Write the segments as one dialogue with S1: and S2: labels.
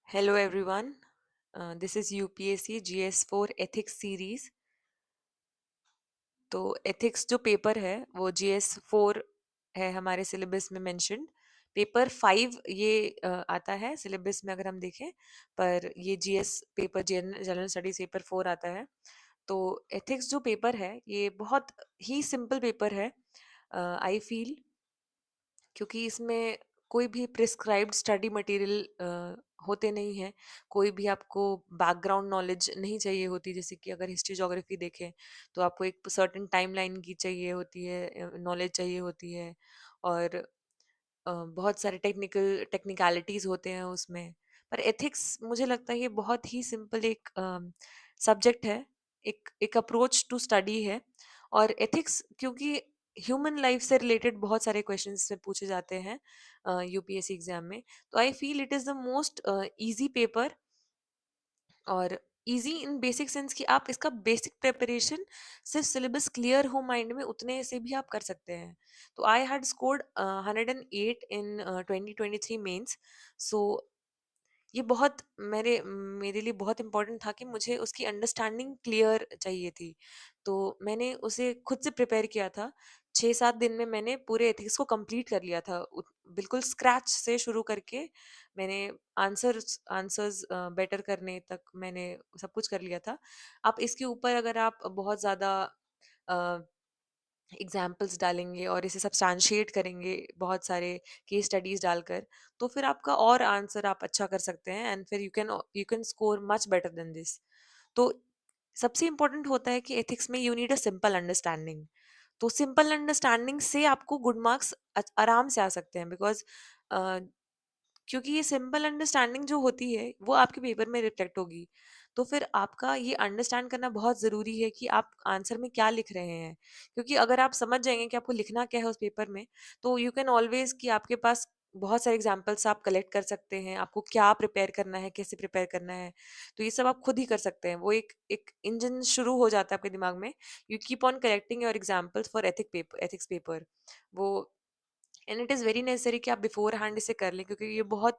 S1: Hello everyone, this is UPSC GS4 Ethics series। तो ethics जो paper है वो GS4 है हमारे सिलेबस में मेंशन्ड। पेपर 5 ये आता है सिलेबस में अगर हम देखें, पर ये GS paper general studies paper 4 आता है। तो एथिक्स जो पेपर है ये बहुत ही सिंपल पेपर है, आई फील, क्योंकि इसमें कोई भी प्रिस्क्राइब्ड स्टडी मटेरियल होते नहीं हैं। कोई भी आपको बैकग्राउंड नॉलेज नहीं चाहिए होती, जैसे कि अगर हिस्ट्री ज्योग्राफी देखें तो आपको एक सर्टेन टाइमलाइन की चाहिए होती है, नॉलेज चाहिए होती है। और बहुत सारे टेक्निकलिटीज होते हैं उसमें। पर एथिक्स मुझे लगता है ये बहुत ही सिंपल एक सब्जेक्ट है, एक एक अप्रोच टू स्टडी है। और एथिक्स क्योंकि ह्यूमन लाइफ से रिलेटेड बहुत सारे क्वेश्चंस में पूछे जाते हैं यूपीएससी एग्जाम में, तो I feel it is the most easy paper. और इजी इन बेसिक सेंस कि आप इसका बेसिक प्रिपरेशन सिर्फ सिलेबस क्लियर हो माइंड में उतने से भी आप कर सकते हैं। तो I had scored 108 in 2023 mains. So ये बहुत मेरे मेरे लिए बहुत इम्पोर्टेंट था कि मुझे उसकी अंडरस्टैंडिंग क्लियर चाहिए थी। तो मैंने उसे खुद से प्रिपेयर किया था। 6-7 दिन में मैंने पूरे एथिक्स को कंप्लीट कर लिया था। बिल्कुल स्क्रैच से शुरू करके मैंने आंसर्स बेटर करने तक मैंने सब कुछ कर लिया था। आप इसके ऊपर अगर आप बहुत ज़्यादा एग्जाम्पल्स डालेंगे और इसे सब्सटैंशिएट करेंगे बहुत सारे केस स्टडीज डालकर, तो फिर आपका और आंसर आप अच्छा कर सकते हैं, एंड फिर you can score much better than this. तो सबसे इम्पोर्टेंट होता है कि एथिक्स में you need a simple understanding. तो सिंपल अंडरस्टैंडिंग से आपको गुड मार्क्स आराम से आ सकते हैं, बिकॉज क्योंकि ये सिंपल अंडरस्टैंडिंग जो होती है वो आपके पेपर में रिफ्लेक्ट होगी। तो फिर आपका ये अंडरस्टैंड करना बहुत ज़रूरी है कि आप आंसर में क्या लिख रहे हैं। क्योंकि अगर आप समझ जाएंगे कि आपको लिखना क्या है उस पेपर में, तो यू कैन ऑलवेज कि आपके पास बहुत सारे एग्जाम्पल्स आप कलेक्ट कर सकते हैं, आपको क्या प्रिपेयर करना है, कैसे प्रिपेयर करना है। तो ये सब आप खुद ही कर सकते हैं। वो एक एक इंजन शुरू हो जाता है आपके दिमाग में। You keep on collecting your examples for ethics paper. वो and it is very necessary कि आप बिफोर हैंड इसे कर लें, क्योंकि ये बहुत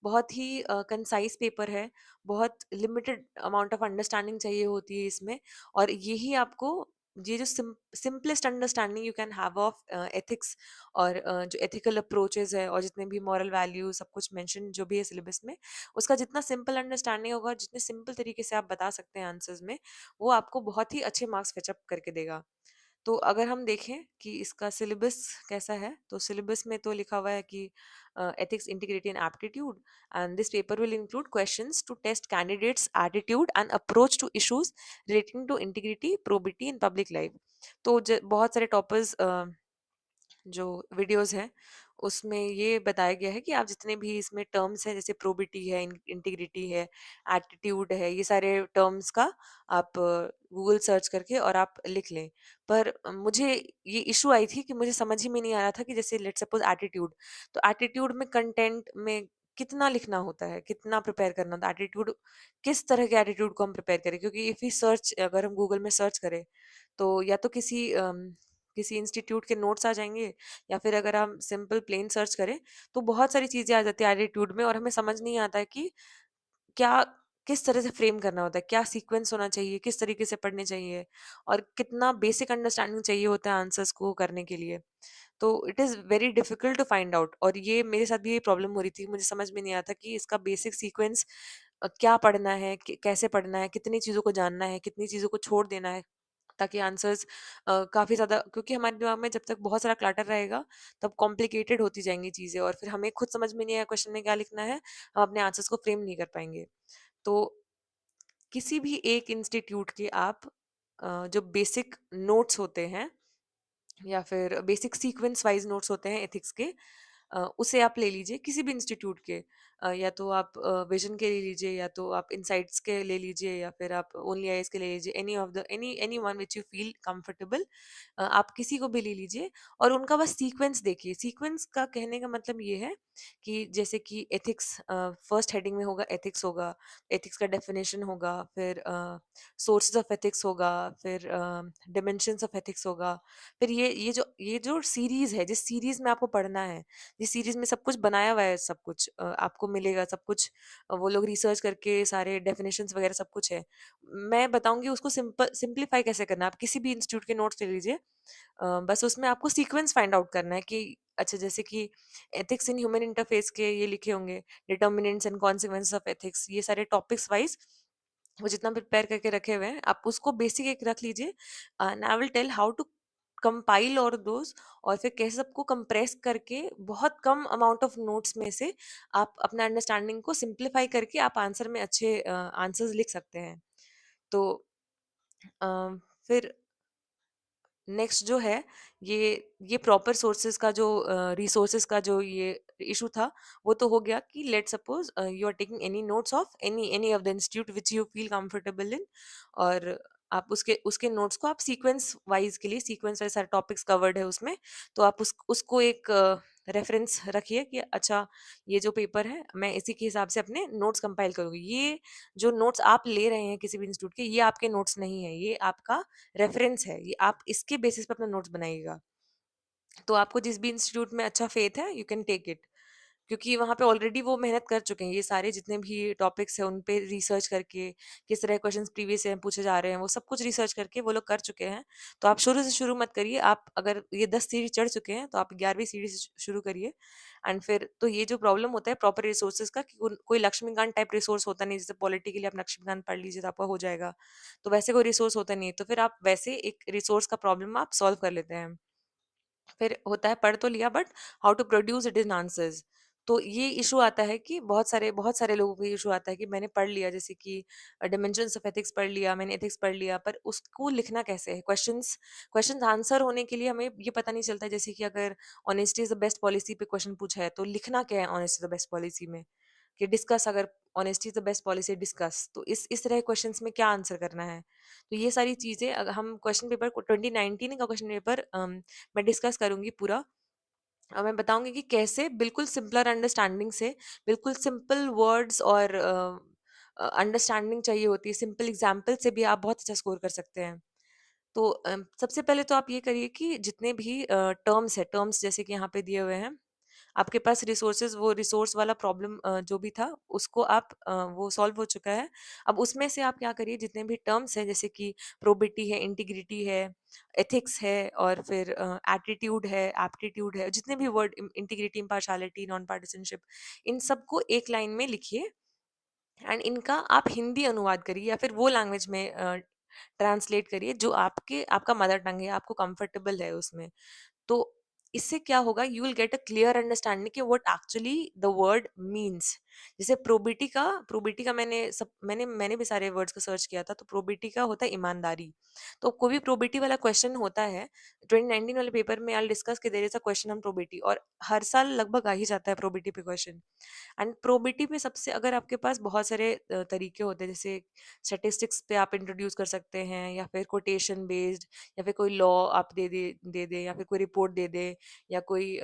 S1: बहुत ही कंसाइज पेपर है। बहुत लिमिटेड अमाउंट ऑफ अंडरस्टैंडिंग चाहिए होती है इसमें। और यही आपको ये जो simplest understanding you can have of ethics, और जो एथिकल अप्रोचेस है और जितने भी मॉरल वैल्यू सब कुछ मेंशन जो भी है सिलेबस में, उसका जितना सिंपल अंडरस्टैंडिंग होगा और जितने सिंपल तरीके से आप बता सकते हैं आंसर्स में, वो आपको बहुत ही अच्छे मार्क्स फेचअप करके देगा। तो अगर हम देखें कि इसका सिलेबस कैसा है, तो सिलेबस में तो लिखा हुआ है कि ethics, integrity and aptitude, and this paper will include questions to test candidates attitude and approach to issues relating to integrity, probity in public life. तो बहुत सारे टॉपर्स जो वीडियोस हैं उसमें ये बताया गया है कि आप जितने भी इसमें टर्म्स हैं, जैसे प्रोबिटी है, इंटीग्रिटी है, एटीट्यूड है, ये सारे टर्म्स का आप गूगल सर्च करके और आप लिख लें। पर मुझे ये इशू आई थी कि मुझे समझ ही में नहीं आ रहा था कि जैसे लेट्स सपोज एटीट्यूड, तो एटीट्यूड में कंटेंट में कितना लिखना होता है, कितना प्रिपेयर करना होता है एटीट्यूड, किस तरह के एटीट्यूड को हम प्रिपेयर करें। क्योंकि इफ ही सर्च, अगर हम गूगल में सर्च करें, तो या तो किसी इंस्टीट्यूट के नोट्स आ जाएँगे, या फिर अगर हम सिंपल प्लेन सर्च करें, तो बहुत सारी चीज़ें आ जाती हैं एटीट्यूड में, और हमें समझ नहीं आता है कि क्या किस तरह से फ्रेम करना होता है, क्या सीक्वेंस होना चाहिए, किस तरीके से पढ़ने चाहिए, और कितना बेसिक अंडरस्टैंडिंग चाहिए होता है आंसर्स को करने के लिए। तो it is very difficult to find out, और ये मेरे साथ भी ये प्रॉब्लम हो रही थी। मुझे समझ में नहीं आता कि इसका बेसिक सीक्वेंस क्या पढ़ना है, कैसे पढ़ना है, कितनी चीज़ों को जानना है, कितनी चीज़ों को छोड़ देना है, ताकि आंसर्स काफ़ी ज़्यादा, क्योंकि हमारे दिमाग में जब तक बहुत सारा क्लटर रहेगा तब कॉम्प्लिकेटेड होती जाएंगी चीज़ें, और फिर हमें खुद समझ में नहीं आया क्वेश्चन में क्या लिखना है, हम अपने आंसर्स को फ्रेम नहीं कर पाएंगे। तो किसी भी एक इंस्टीट्यूट के आप जो बेसिक नोट्स होते हैं, या फिर बेसिक सीक्वेंस वाइज नोट्स होते हैं एथिक्स के, उसे आप ले लीजिए किसी भी इंस्टीट्यूट के। या तो आप विजन के ले लीजिए, या तो आप इनसाइट्स के ले लीजिए, या फिर आप ओनली आईज के ले लीजिए, any one which you feel comfortable. आप किसी को भी ले लीजिए और उनका बस सीक्वेंस देखिए। सीक्वेंस का कहने का मतलब ये है कि जैसे कि एथिक्स फर्स्ट हेडिंग में होगा, एथिक्स होगा, एथिक्स का डेफिनेशन होगा, फिर सोर्सेज ऑफ एथिक्स होगा, फिर डिमेंशंस ऑफ एथिक्स होगा, फिर ये जो सीरीज है, जिस सीरीज में आपको पढ़ना है, जिस सीरीज में सब कुछ बनाया हुआ है, सब कुछ आपको मिलेगा सब कुछ। वो लोग रिसर्च करके सारे डेफिनेशंस वगैरह सब कुछ है। मैं बताऊँगी उसको सिंप्लीफाई कैसे करना है। आप किसी भी इंस्टीट्यूट के नोट्स ले लीजिए। बस उसमें आपको सीक्वेंस फाइंड आउट करना है कि अच्छा, जैसे कि एथिक्स इन ह्यूमन इंटरफेस के ये लिखे होंगे, determinants and consequences of ethics, ये सारे टॉपिक्स वाइज वो जितना प्रिपेयर करके रखे हुए हैं, आप उसको बेसिक एक रख लीजिए। And I will tell how to compile all those, और फिर कैसे सबको कंप्रेस करके बहुत कम अमाउंट ऑफ नोट्स में से आप अपना अंडरस्टैंडिंग को सिंप्लीफाई करके आप आंसर में अच्छे आंसर्स लिख सकते हैं। तो अ, फिर नेक्स्ट जो है, ये ये प्रॉपर सोर्सेज का जो रिसोर्सेज का जो ये इशू था, वो तो हो गया कि let suppose you are taking any notes of any any of the institute which you feel comfortable in, और आप उसके उसके नोट्स को आप सीक्वेंस वाइज के लिए, सीक्वेंस वाइज सारे टॉपिक्स कवर्ड है उसमें, तो आप उसको एक रेफरेंस रखिए कि अच्छा, ये जो पेपर है मैं इसी के हिसाब से अपने नोट्स कंपाइल करूँगी। ये जो नोट्स आप ले रहे हैं किसी भी इंस्टीट्यूट के, ये आपके नोट्स नहीं है, ये आपका रेफरेंस है, ये आप इसके बेसिस पे अपना नोट्स बनाइएगा। तो आपको जिस भी इंस्टीट्यूट में अच्छा फेथ है, यू कैन टेक इट, क्योंकि वहाँ पे ऑलरेडी वो मेहनत कर चुके हैं। ये सारे जितने भी टॉपिक्स हैं उन पे रिसर्च करके, किस तरह क्वेश्चंस प्रीवियस ईयर पूछे जा रहे हैं, वो सब कुछ रिसर्च करके वो लोग कर चुके हैं। तो आप शुरू से शुरू मत करिए। आप अगर ये 10 सीढ़ी चढ़ चुके हैं तो आप 11वीं सीढ़ी से शुरू करिए। एंड फिर तो ये जो प्रॉब्लम होता है प्रॉपर रिसोर्सेज का, कि कोई लक्ष्मीकांत टाइप रिसोर्स होता नहीं, जैसे पॉलिटी के लिए आप लक्ष्मीकांत पढ़ लीजिए तो आपका हो जाएगा। तो वैसे कोई रिसोर्स होता नहीं है, तो फिर आप वैसे एक रिसोर्स का प्रॉब्लम आप सॉल्व कर लेते हैं। फिर होता है पढ़ तो लिया, but how to produce it in answers. तो ये इशू आता है कि बहुत सारे लोगों को ये इशू आता है कि मैंने पढ़ लिया, जैसे कि डिमेंशंस ऑफ एथिक्स पढ़ लिया, मैंने एथिक्स पढ़ लिया, पर उसको लिखना कैसे है। क्वेश्चंस क्वेश्चंस आंसर होने के लिए हमें ये पता नहीं चलता है। जैसे कि अगर honesty is the best policy पे क्वेश्चन पूछा है, तो लिखना क्या है honesty is the best policy में, कि डिस्कस, अगर honesty is the best policy discuss, तो इस तरह क्वेश्चंस में क्या आंसर करना है। तो ये सारी चीजें अगर हम क्वेश्चन पेपर 2019 का क्वेश्चन पेपर मैं डिस्कस करूंगी पूरा। मैं बताऊंगी कि कैसे बिल्कुल सिंपलर अंडरस्टैंडिंग से, बिल्कुल सिंपल वर्ड्स और अंडरस्टैंडिंग चाहिए होती है, सिंपल एग्जाम्पल से भी आप बहुत अच्छा स्कोर कर सकते हैं। तो सबसे पहले तो आप ये करिए कि जितने भी टर्म्स है, टर्म्स जैसे कि यहाँ पे दिए हुए हैं, आपके पास रिसोर्सेज, वो रिसोर्स वाला प्रॉब्लम जो भी था उसको आप वो सॉल्व हो चुका है। अब उसमें से आप क्या करिए, जितने भी टर्म्स हैं जैसे कि प्रोबिटी है, इंटीग्रिटी है, एथिक्स है, और फिर एटीट्यूड है, एप्टीट्यूड है, जितने भी word, integrity, impartiality, non partisanship, इन सबको एक लाइन में लिखिए। एंड इनका आप हिंदी अनुवाद करिए या फिर वो लैंग्वेज में ट्रांसलेट करिए जो आपका मदर टंग है, आपको कंफर्टेबल है उसमें। तो इससे क्या होगा, you will get a clear understanding कि what actually the word means. जैसे प्रोबिटी का मैंने भी सारे वर्ड्स को सर्च किया था, तो प्रोबिटी का होता है ईमानदारी। तो कोई भी प्रोबिटी वाला क्वेश्चन होता है 2019 वाले पेपर में, आई डिस्कस कि there is a question on probity, और हर साल लगभग आ ही जाता है प्रोबिटी पे क्वेश्चन। एंड प्रोबिटी में सबसे, अगर आपके पास बहुत सारे तरीके होते हैं, जैसे स्टैटिस्टिक्स पे आप इंट्रोड्यूस कर सकते हैं, या फिर कोटेशन बेस्ड, या फिर कोई लॉ आप दे दे, या फिर कोई रिपोर्ट दे दे, या कोई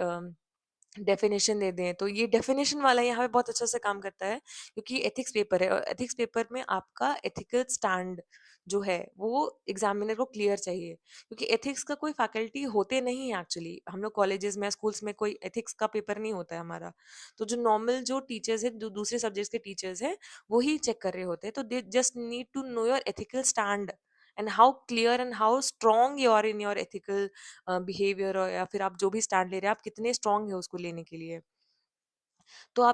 S1: डेफिनेशन दे दें, तो ये डेफिनेशन वाला यहाँ पे बहुत अच्छा से काम करता है, क्योंकि एथिक्स पेपर है, और एथिक्स पेपर में आपका एथिकल स्टैंड जो है वो एग्जामिनर को क्लियर चाहिए, क्योंकि एथिक्स का कोई फैकल्टी होते नहीं है एक्चुअली। हम लोग कॉलेजेस में, स्कूल्स में कोई एथिक्स का पेपर नहीं होता है हमारा। तो जो नॉर्मल जो टीचर्स हैं, जो दूसरे सब्जेक्ट्स के टीचर्स हैं, वही चेक कर रहे होते हैं। तो they just need to know your ethical stand, and how clear and how strong you are in your ethical behaviour, या फिर आप जो भी स्टैंड ले रहे हैं, आप कितने स्ट्रॉन्ग है उसको लेने के लिए। तो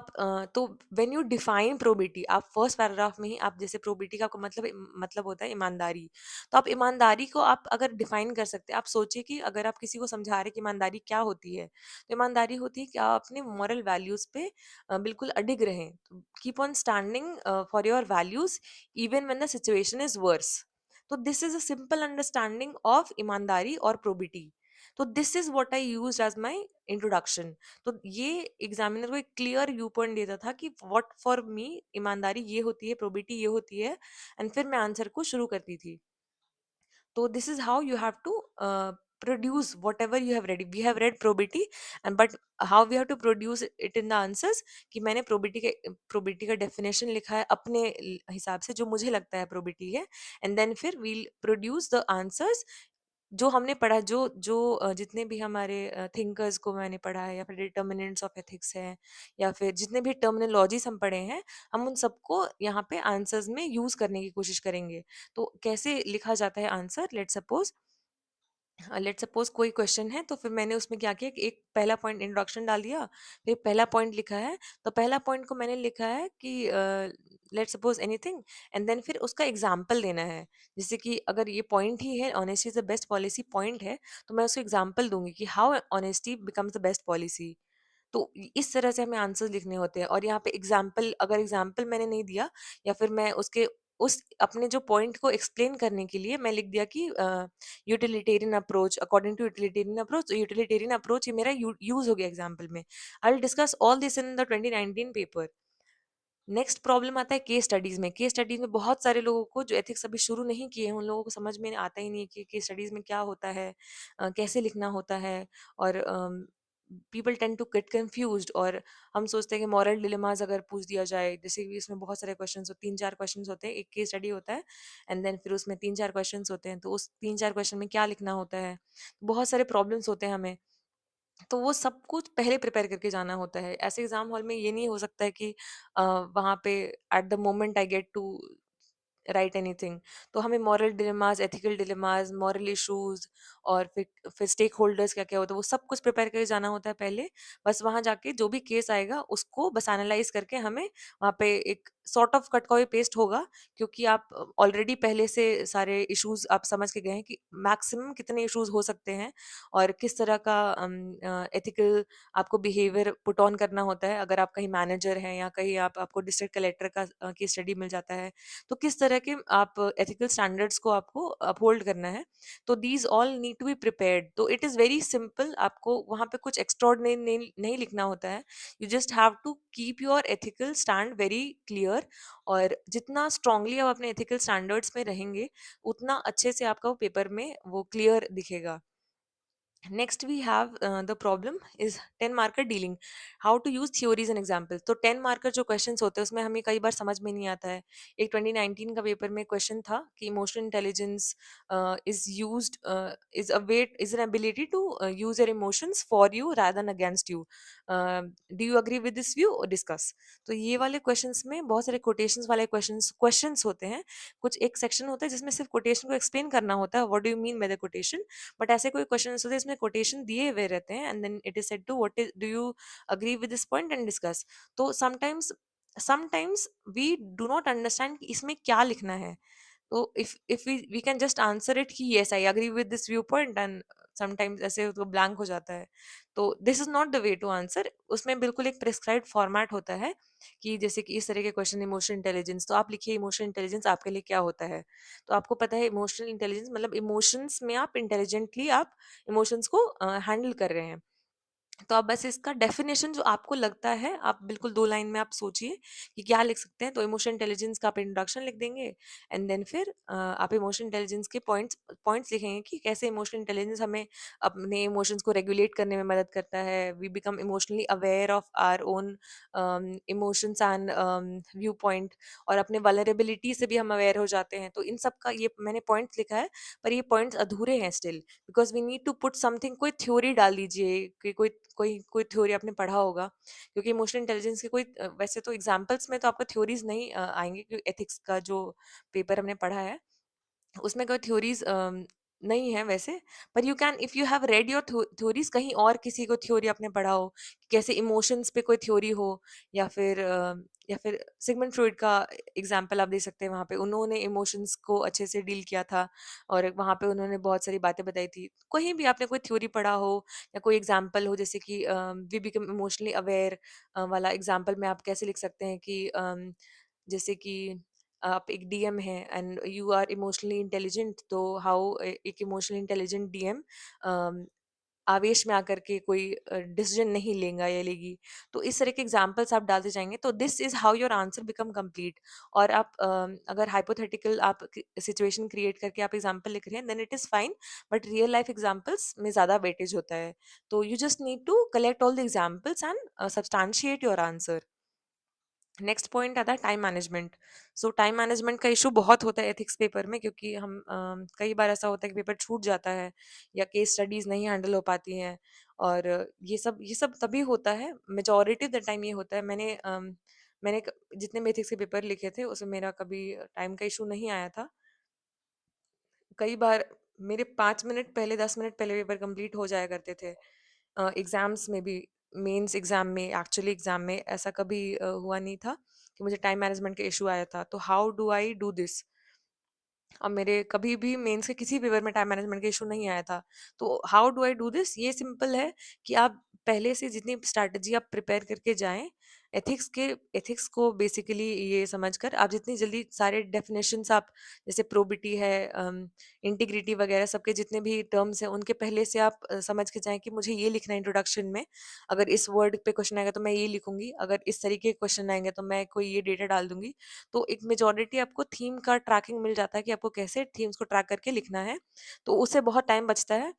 S1: तो व्हेन यू डिफाइन प्रोबिटी, आप फर्स्ट पैराग्राफ में ही, आप जैसे प्रोबिटी का मतलब होता है ईमानदारी। तो आप ईमानदारी को आप अगर डिफाइन कर सकते हैं, आप सोचिए कि अगर आप किसी को समझा रहे हैं कि ईमानदारी क्या होती है, तो ईमानदारी होती है कि आप अपने मॉरल वैल्यूज पे बिल्कुल अडिग रहें, keep on standing for your values even when the situation is worse. तो this is a simple understanding of ईमानदारी और प्रोबिटी। तो this is what I used as my introduction. तो ये एग्जामिनर को एक क्लियर व्यू पॉइंट देता था कि व्हाट फॉर मी ईमानदारी ये होती है, प्रोबिटी ये होती है, एंड फिर मैं आंसर को शुरू करती थी। तो this is how you have to produce whatever you have read. We have read probity, and but how we have to produce it in the answers, कि मैंने probity का definition लिखा है अपने हिसाब से जो मुझे लगता है probity है, and then फिर we'll produce the answers जो हमने पढ़ा, जितने भी हमारे थिंकर्स को मैंने पढ़ा है, या फिर डिटर्मिनेंट्स ऑफ एथिक्स है, या फिर जितने भी टर्मिनोलॉजीज हम पढ़े हैं, हम उन सबको यहाँ पे आंसर्स में यूज करने की कोशिश करेंगे। तो कैसे लिखा जाता है आंसर, लेट्स सपोज कोई क्वेश्चन है, तो फिर मैंने उसमें क्या किया कि एक पहला पॉइंट इंट्रोडक्शन डाल दिया, फिर पहला पॉइंट लिखा है, तो पहला पॉइंट को मैंने लिखा है कि let's suppose anything, and then फिर उसका एग्जाम्पल देना है। जैसे कि अगर ये पॉइंट ही है, honesty is the best policy point है, तो मैं उसको एग्जाम्पल दूंगी कि how honesty becomes the best policy. तो इस तरह से हमें आंसर्स लिखने होते हैं। और यहाँ पे अगर एग्जाम्पल मैंने नहीं दिया, या फिर मैं उसके उस अपने जो पॉइंट को एक्सप्लेन करने के लिए मैं लिख दिया कि utilitarian approach, according to utilitarian approach, तो यूटिलिटेरियन अप्रोच ये मेरा यूज हो गया एग्जाम्पल में। I will discuss all this in the 2019 paper. Next problem आता है केस स्टडीज में। केस स्टडीज में बहुत सारे लोगों को जो एथिक्स अभी शुरू नहीं किए हैं, उन लोगों को समझ में आता ही नहीं है कि केस स्टडीज में क्या होता है, कैसे लिखना होता है। और people tend to get confused, और हम सोचते हैं कि मॉरल डिलेमास अगर पूछ दिया जाए, जैसे कि इसमें बहुत सारे क्वेश्चंस हो, 3-4 क्वेश्चंस होते हैं, एक केस स्टडी होता है, एंड देन फिर उसमें 3-4 क्वेश्चंस होते हैं, तो उस 3-4 क्वेश्चन में क्या लिखना होता है, बहुत सारे प्रॉब्लम्स होते हैं हमें। तो वो सब कुछ पहले प्रिपेयर करके जाना होता है। ऐसे एग्ज़ाम हॉल में ये नहीं हो सकता है कि वहाँ पे at the moment I get to write anything. तो हमें moral dilemmas, ethical dilemmas, moral issues, और फिर स्टेक होल्डर्स क्या-क्या होता है, वो सब कुछ प्रिपेयर करके जाना होता है पहले। बस वहाँ जाके जो भी केस आएगा उसको बस एनालाइज़ करके हमें वहाँ पे एक sort of cut copy paste होगा, क्योंकि आप ऑलरेडी पहले से सारे इश्यूज़ आप समझ के गए हैं कि मैक्सिमम कितने इश्यूज़ हो सकते हैं, और किस तरह का एथिकल आपको बिहेवियर पुट ऑन करना होता है। अगर आप कहीं मैनेजर हैं, या कहीं आपको डिस्ट्रिक्ट कलेक्टर का केस स्टडी मिल जाता है, तो किस तरह के आप एथिकल स्टैंडर्ड्स को आपको अपहोल्ड करना है। तो these all need to be prepared. तो इट इज़ वेरी सिंपल, आपको वहाँ पे कुछ एक्स्ट्रॉर्डिनरी नहीं लिखना होता है। You just have to keep your ethical stand very clear, और जितना स्ट्रांगली आप अपने एथिकल स्टैंडर्ड्स में रहेंगे, उतना अच्छे से आपका वो पेपर में वो क्लियर दिखेगा। Next, we have the problem is 10 marker dealing. How to use theories and examples. तो 10 marker जो questions होते हैं उसमें हमें कई बार समझ में नहीं आता है। एक 2019 का पेपर में क्वेश्चन था कि emotional intelligence is an ability to use your emotions for you rather than against you. Do you agree with this view, discuss. तो ये वाले क्वेश्चंस में बहुत सारे कोटेशंस वाले क्वेश्चंस होते हैं। कुछ एक सेक्शन होता है जिसमें सिर्फ कोटेशन को एक्सप्लेन करना होता है, what do you mean by the quotation. But ऐसे कोई क्वेश्चन होते हैं इसमें कोटेशन दिए हुए रहते हैं, and then it is said to what is do you agree with this point and discuss. तो sometimes we do not understand कि इसमें क्या लिखना है। तो if we can just answer it कि yes I agree with this view point, and sometimes ऐसे तो ब्लैंक हो जाता है। तो this is not the way to answer. उसमें बिल्कुल एक प्रिस्क्राइब्ड फॉर्मेट होता है, कि जैसे कि इस तरह के क्वेश्चन, इमोशनल इंटेलिजेंस, तो आप लिखिए इमोशनल इंटेलिजेंस आपके लिए क्या होता है। तो आपको पता है इमोशनल इंटेलिजेंस मतलब इमोशंस में आप इंटेलिजेंटली आप इमोशंस को हैंडल कर रहे हैं। तो आप बस इसका डेफिनेशन जो आपको लगता है, आप बिल्कुल 2 लाइन में आप सोचिए कि क्या लिख सकते हैं। तो इमोशनल इंटेलिजेंस का आप इंट्रोडक्शन लिख देंगे, एंड देन फिर आप इमोशनल इंटेलिजेंस के पॉइंट्स लिखेंगे कि कैसे इमोशनल इंटेलिजेंस हमें अपने इमोशंस को रेगुलेट करने में मदद करता है। We become emotionally aware of our own emotions and view point, और अपने वल्नरेबिलिटी से भी हम अवेयर हो जाते हैं। तो इन सब का ये मैंने पॉइंट्स लिखा है, पर ये पॉइंट्स अधूरे हैं still, because we need to put something. कोई थ्योरी डाल दीजिए कि कोई थ्योरी आपने पढ़ा होगा, क्योंकि इमोशनल इंटेलिजेंस के वैसे तो एग्जांपल्स में तो आपको थ्योरीज नहीं आएंगे, क्योंकि एथिक्स का जो पेपर हमने पढ़ा है उसमें कोई थ्योरीज नहीं है वैसे। पर you can, if you have read your theories, कहीं और किसी को थ्योरी आपने पढ़ा हो कि कैसे इमोशंस पे कोई थ्योरी हो, या फिर सिगमंड फ्रॉइड का एग्जांपल आप दे सकते हैं। वहाँ पे उन्होंने इमोशंस को अच्छे से डील किया था, और वहाँ पे उन्होंने बहुत सारी बातें बताई थी। कहीं भी आपने कोई थ्योरी पढ़ा हो, या कोई एग्जांपल हो, जैसे कि वी बिकम इमोशनली अवेयर वाला एग्जांपल में आप कैसे लिख सकते हैं कि जैसे कि आप एक डीएम हैं and you are emotionally intelligent, तो हाउ एक इमोशनली इंटेलिजेंट डीएम आवेश में आकर के कोई डिसीजन नहीं लेगा या लेगी। तो इस तरह के एग्जांपल्स आप डालते जाएंगे, तो this is how your answer become complete. और आप अगर हाइपोथेटिकल आप सिचुएशन क्रिएट करके आप एग्जांपल लिख रहे हैं, then it is fine, but real life examples में ज़्यादा वेटेज होता है। तो you just need to collect all the examples and substantiate your answer. Next point आता है time management. So time management का इशू बहुत होता है एथिक्स पेपर में, क्योंकि हम कई बार ऐसा होता है कि पेपर छूट जाता है या केस स्टडीज नहीं हैंडल हो पाती हैं। और ये सब तभी होता है, मेजोरिटी ऑफ द टाइम ये होता है। जितने भी एथिक्स के पेपर लिखे थे उसमें मेरा कभी टाइम का इशू नहीं आया था। कई बार मेरे 5 मिनट पहले, 10 मिनट पहले पेपर कंप्लीट हो जाया करते थे। एग्जाम्स में भी, मेंस एग्जाम में, एक्चुअली एग्जाम में ऐसा कभी हुआ नहीं था कि मुझे टाइम मैनेजमेंट का इशू आया था। तो how do I do this? और मेरे कभी भी मेंस के किसी पेपर में टाइम मैनेजमेंट का इशू नहीं आया था। तो how do I do this? ये सिंपल है कि आप पहले से जितनी स्ट्रैटेजी आप प्रिपेयर करके जाएं, एथिक्स को बेसिकली ये समझकर आप जितनी जल्दी सारे डेफिनेशंस आप, जैसे प्रोबिटी है, इंटीग्रिटी वगैरह, सबके जितने भी टर्म्स हैं उनके पहले से आप समझ के जाएं कि मुझे ये लिखना है इंट्रोडक्शन में। अगर इस वर्ड पे क्वेश्चन आएगा तो मैं ये लिखूंगी, अगर इस तरीके के क्वेश्चन आएंगे तो मैं कोई ये डेटा डाल दूंगी। तो एक मेजॉरिटी आपको थीम का ट्रैकिंग मिल जाता है कि आपको कैसे थीम्स को ट्रैक करके लिखना है। तो उससे बहुत टाइम बचता है।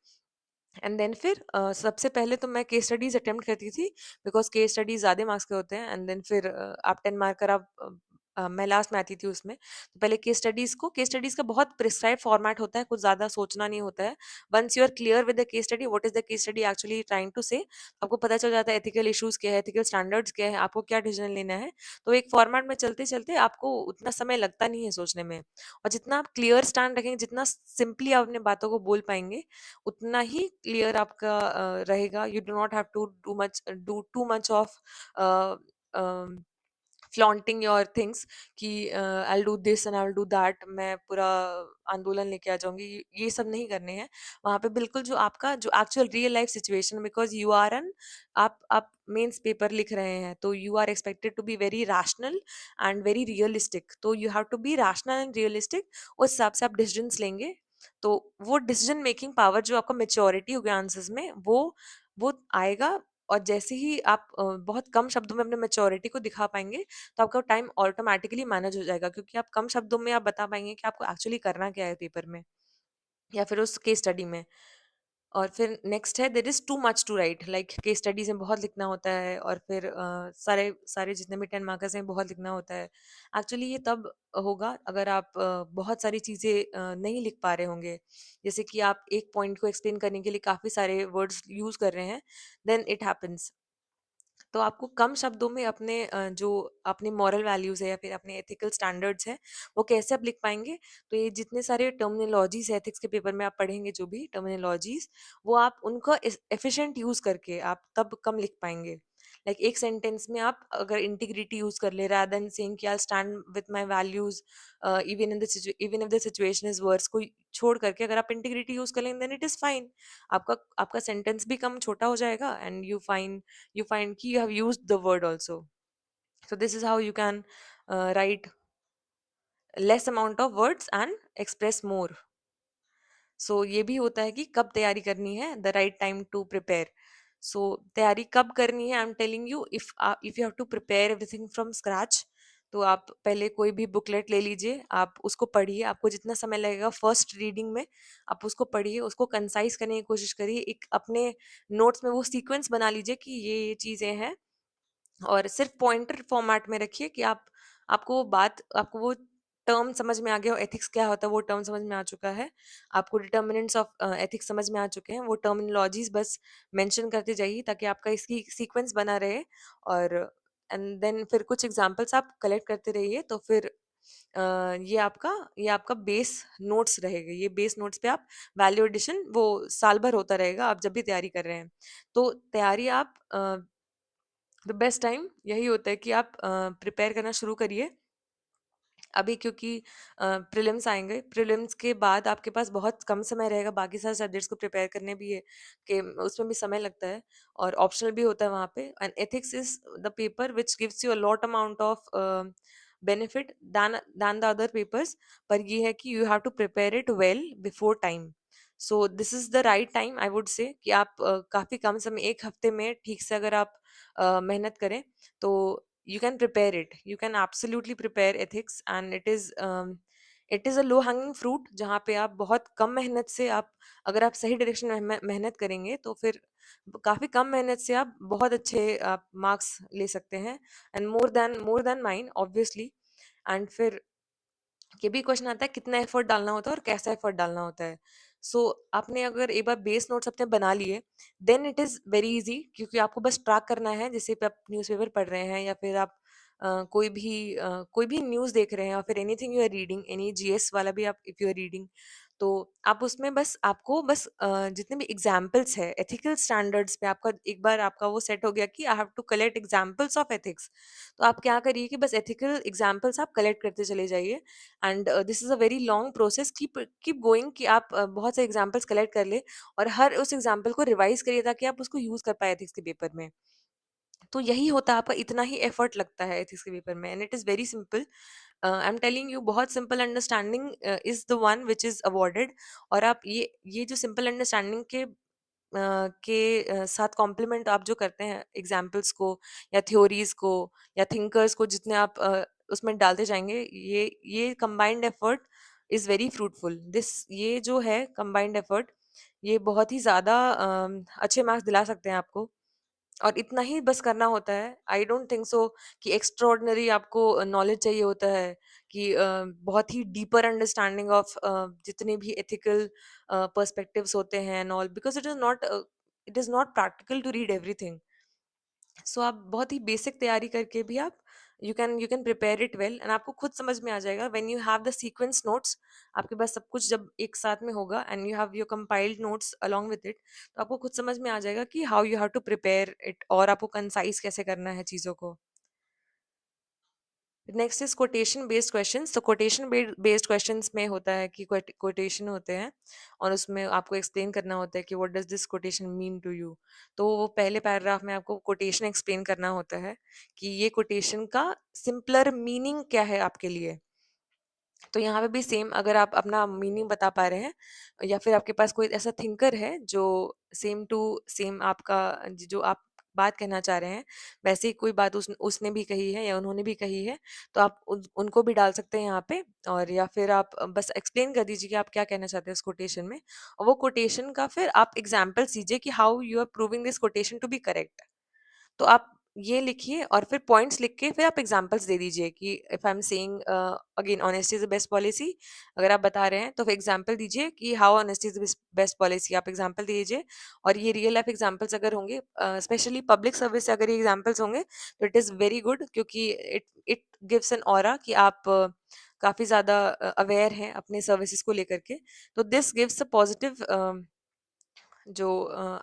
S1: एंड देन फिर सबसे पहले तो मैं केस स्टडीज अटेम्प्ट करती थी, बिकॉज केस स्टडीज ज़्यादा मार्क्स के होते हैं। एंड देन फिर आप 10 मार्कर आप मैं लास्ट में आती थी उसमें। तो पहले केस स्टडीज का बहुत प्रिस्क्राइब फॉर्मेट होता है, कुछ ज़्यादा सोचना नहीं होता है। Once you are clear with the case study, what is the case study actually trying to say, आपको पता चल जाता है एथिकल इश्यूज क्या है, एथिकल स्टैंडर्ड्स क्या है, आपको क्या डिसीजन लेना है। तो एक फॉर्मेट में चलते चलते आपको उतना समय लगता नहीं है सोचने में। और जितना आप क्लियर स्टैंड रखेंगे, जितना सिंपली आप अपने बातों को बोल पाएंगे, उतना ही क्लियर आपका रहेगा। You do not have to do too much of flaunting your things कि I do this and I do that, मैं पूरा आंदोलन लेके आ जाऊंगी। ये सब नहीं करने हैं। वहां पे बिल्कुल जो आपका जो actual real life situation, because you are an, आप मेंस पेपर लिख रहे हैं, तो you are expected to be very rational and very realistic. तो you have to be rational and realistic. उस हिसाब से आप डिसीजंस लेंगे। तो वो डिसीजन मेकिंग पावर जो आपका मेच्योरिटी हो गया आंसर्स में, वो आएगा। और जैसे ही आप बहुत कम शब्दों में अपने मेच्योरिटी को दिखा पाएंगे, तो आपका टाइम ऑटोमेटिकली मैनेज हो जाएगा, क्योंकि आप कम शब्दों में आप बता पाएंगे कि आपको एक्चुअली करना क्या है पेपर में या फिर उस केस स्टडी में। और फिर नेक्स्ट है, there is too much to write. Like case studies में बहुत लिखना होता है, और फिर सारे सारे जितने भी 10 मार्कर्स हैं बहुत लिखना होता है। एक्चुअली ये तब होगा अगर आप बहुत सारी चीज़ें नहीं लिख पा रहे होंगे। जैसे कि आप एक पॉइंट को एक्सप्लेन करने के लिए काफ़ी सारे वर्ड्स यूज़ कर रहे हैं, देन इट हैपन्स। तो आपको कम शब्दों में अपने जो अपनी मॉरल वैल्यूज है या फिर अपने एथिकल स्टैंडर्ड्स हैं, वो कैसे आप लिख पाएंगे। तो ये जितने सारे टर्मिनोलॉजीज है एथिक्स के पेपर में आप पढ़ेंगे, जो भी टर्मिनोलॉजीज, वो आप उनका एफिशिएंट यूज करके आप तब कम लिख पाएंगे। लाइक एक सेंटेंस में आप अगर इंटीग्रिटी यूज कर ले, रादर देन सेइंग कि I stand with my values even if the situation is worse, कोई छोड़ करके अगर आप इंटीग्रिटी यूज कर लेंगे, देन इट इज फाइन। आपका आपका सेंटेंस भी कम छोटा हो जाएगा, एंड you find कि you have used the word also. So this is how you can write less amount of words and express more. So ये भी होता है कि कब तैयारी करनी है, the right time to prepare. So तैयारी कब करनी है, I am telling you, if you have to prepare everything from scratch, तो आप पहले कोई भी बुकलेट ले लीजिए, आप उसको पढ़िए। आपको जितना समय लगेगा फर्स्ट रीडिंग में, आप उसको पढ़िए, उसको कंसाइज करने की कोशिश करिए। एक अपने नोट्स में वो सीक्वेंस बना लीजिए कि ये चीज़ें हैं, और सिर्फ पॉइंटर फॉर्मेट में रखिए कि आपको वो टर्म समझ में आ गया हो, एथिक्स क्या होता है वो टर्म समझ में आ चुका है, आपको डिटर्मिनेंट्स ऑफ एथिक्स समझ में आ चुके हैं, वो टर्मिनोलॉजीज बस मेंशन करते जाइए ताकि आपका इसकी सीक्वेंस बना रहे। और एंड देन फिर कुछ एग्जांपल्स आप कलेक्ट करते रहिए। तो फिर ये आपका बेस नोट्स रहेगा। ये बेस नोट्स पे आप वैल्यू एडिशन वो साल भर होता रहेगा, आप जब भी तैयारी कर रहे हैं। तो तैयारी आप द बेस्ट टाइम यही होता है कि आप प्रिपेयर करना शुरू करिए अभी, क्योंकि प्रीलिम्स आएंगे। प्रीलिम्स के बाद आपके पास बहुत कम समय रहेगा बाकी सारे सब्जेक्ट्स को प्रिपेयर करने भी है, कि उसमें भी समय लगता है, और ऑप्शनल भी होता है वहाँ पे। And ethics is the paper which gives you a lot amount of benefit than the other papers. पर ये है कि you have to prepare it well before time. So this is the right time, I would say, कि आप काफ़ी कम समय, 1 हफ्ते में ठीक से अगर आप मेहनत करें, तो you can prepare it, you can absolutely prepare ethics, and it is a low hanging fruit जहाँ पे आप बहुत कम मेहनत से आप अगर आप सही डायरेक्शन में मेहनत करेंगे तो फिर काफ़ी कम मेहनत से आप बहुत अच्छे आप मार्क्स ले सकते हैं and more than mine obviously. And फिर ये भी क्वेश्चन आता है कितना एफर्ट डालना होता है और कैसा एफर्ट डालना होता है। सो आपने अगर एक बार बेस नोट्स अपने बना लिए then it is very easy, क्योंकि आपको बस ट्रैक करना है जैसे पे आप न्यूज़पेपर पढ़ रहे हैं या फिर आप कोई भी न्यूज़ देख रहे हैं और फिर anything you are reading, any GS वाला भी आप इफ यू आर रीडिंग, तो आप उसमें बस आपको बस जितने भी एग्जाम्पल्स है एथिकल स्टैंडर्ड्स पे आपका एक बार आपका वो सेट हो गया कि I have to collect examples of ethics. तो आप क्या करिए कि बस एथिकल एग्जाम्पल्स आप कलेक्ट करते चले जाइए and this is a very long process, keep keep going कि आप बहुत से एग्जाम्पल्स कलेक्ट कर ले और हर उस एग्जाम्पल को रिवाइज करिए ताकि आप उसको यूज़ कर पाए एथिक्स के पेपर में। तो यही होता है, आपका इतना ही एफर्ट लगता है एथिक्स के पेपर में and it is very simple. I am telling you बहुत simple understanding is the one which is awarded. और आप ये जो सिंपल अंडरस्टैंडिंग के साथ कॉम्प्लीमेंट आप जो करते हैं एग्जाम्पल्स को या थ्योरीज को या थिंकर्स को जितने आप उसमें डालते जाएंगे, ये combined effort is very fruitful. This ये जो है कंबाइंड एफर्ट, ये बहुत ही ज़्यादा अच्छे मार्क्स दिला सकते हैं आपको। और इतना ही बस करना होता है। आई डोंट थिंक सो कि एक्स्ट्राऑर्डिनरी आपको नॉलेज चाहिए होता है कि बहुत ही डीपर अंडरस्टैंडिंग ऑफ जितने भी एथिकल पर्सपेक्टिव्स होते हैं and all, because it is not practical to read everything. So आप बहुत ही बेसिक तैयारी करके भी आप you can prepare it well and आपको खुद समझ में आ जाएगा when you have the sequence notes. आपके पास सब कुछ जब एक साथ में होगा and you have your compiled notes along with it, तो आपको खुद समझ में आ जाएगा कि how you have to prepare it और आपको कंसाइज कैसे करना है चीज़ों को। Next is quotation based questions. तो कोटेशन बेस्ड क्वेश्चंस में होता है कि कोटेशन होते हैं और उसमें आपको एक्सप्लेन करना होता है कि what does this quotation mean to you. तो वो पहले पैराग्राफ में आपको कोटेशन एक्सप्लेन करना होता है कि ये कोटेशन का सिंपलर मीनिंग क्या है आपके लिए। तो यहाँ पे भी सेम, अगर आप अपना मीनिंग बता पा रहे हैं या फिर आपके पास कोई ऐसा थिंकर है जो सेम टू सेम आपका जो आप बात कहना चाह रहे हैं वैसे ही कोई बात उसने भी कही है या उन्होंने भी कही है, तो आप उनको भी डाल सकते हैं यहाँ पे। और या फिर आप बस एक्सप्लेन कर दीजिए कि आप क्या कहना चाहते हैं इस कोटेशन में, और वो कोटेशन का फिर आप एग्जाम्पल दीजिए कि how you are proving this quotation to be correct. तो आप ये लिखिए और फिर पॉइंट्स लिख के फिर आप एग्जांपल्स दे दीजिए कि if I am saying again honesty is the best policy. अगर आप बता रहे हैं तो फिर एग्जांपल दीजिए कि how honesty is the best policy, आप एग्जांपल दीजिए। और ये रियल लाइफ एग्जांपल्स अगर होंगे, स्पेशली पब्लिक सर्विस से अगर ये एग्जांपल्स होंगे तो इट इज़ वेरी गुड, क्योंकि it it gives an aura कि आप काफ़ी ज़्यादा अवेयर हैं अपने सर्विसेज को लेकर के। तो दिस गिव्स अ पॉजिटिव जो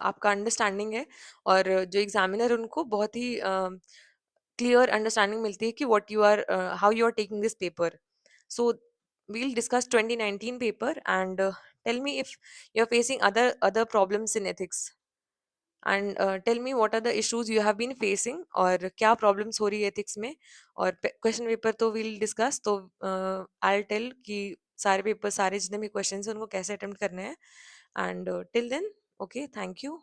S1: आपका अंडरस्टैंडिंग है, और जो एग्जामिनर उनको बहुत ही क्लियर अंडरस्टैंडिंग मिलती है कि what you are how you are taking this paper. So we'll discuss 2019 paper and tell me if you're facing other problems in ethics, and tell me what are the issues you have been facing और क्या problems हो रही है ethics में। और question paper तो we'll discuss, तो I'll tell कि सारे पेपर सारे जितने भी क्वेश्चंस हैं उनको कैसे अटेम्प्ट करने हैं। And till then, okay, thank you.